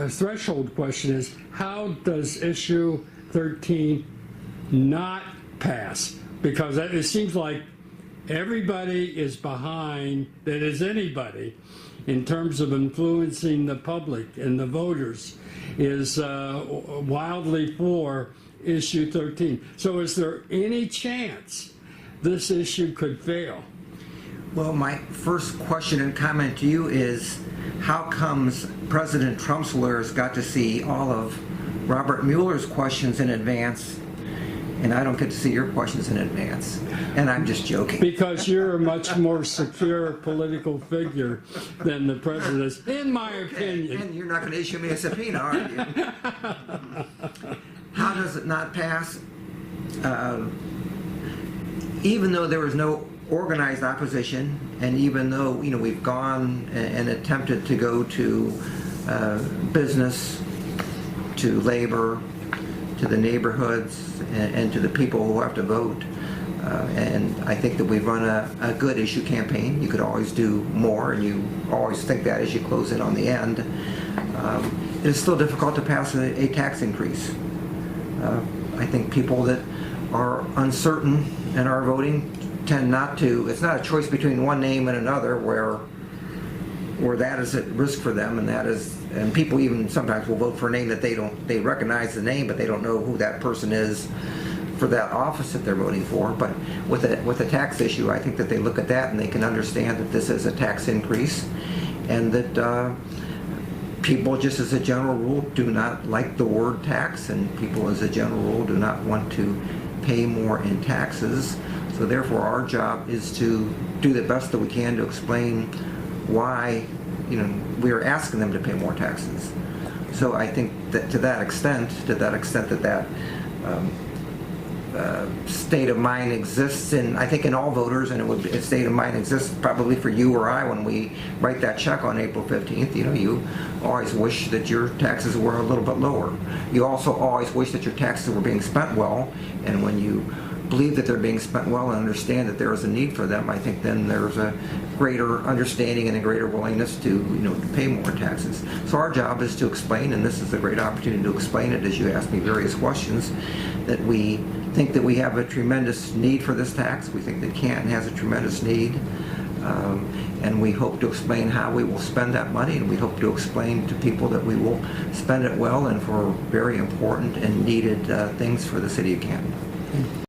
threshold question is, how does issue 13 not pass? Because it seems like everybody is behind, that is anybody, in terms of influencing the public and the voters, is wildly for issue 13. So is there any chance this issue could fail? Well, my first question and comment to you is, how comes President Trump's lawyers got to see all of Robert Mueller's questions in advance, and I don't get to see your questions in advance? And I'm just joking. Because you're a much more secure political figure than the president is, in my opinion. And you're not going to issue me a subpoena, are you? How does it not pass? Even though there was no organized opposition, and even though we've gone and attempted to go to business, to labor, to the neighborhoods, and to the people who have to vote, and I think that we've run a good issue campaign. You could always do more, and you always think that as you close in on the end. It is still difficult to pass a tax increase. I think people that are uncertain and are voting tend not to. It's not a choice between one name and another where that is at risk for them, and people even sometimes will vote for a name that they recognize the name, but they don't know who that person is for that office that they're voting for. But with a tax issue, I think that they look at that and they can understand that this is a tax increase, and that people, just as a general rule, do not like the word tax, and people as a general rule do not want to pay more in taxes. So therefore our job is to do the best that we can to explain why we are asking them to pay more taxes. So I think that to that extent that state of mind exists in all voters, and a state of mind exists probably for you or I when we write that check on April 15th. You always wish that your taxes were a little bit lower. You also always wish that your taxes were being spent well, and when you believe that they're being spent well and understand that there is a need for them, I think then there's a greater understanding and a greater willingness to pay more taxes. So our job is to explain, and this is a great opportunity to explain it as you ask me various questions, that we think that we have a tremendous need for this tax. We think that Canton has a tremendous need, and we hope to explain how we will spend that money, and we hope to explain to people that we will spend it well and for very important and needed things for the city of Canton.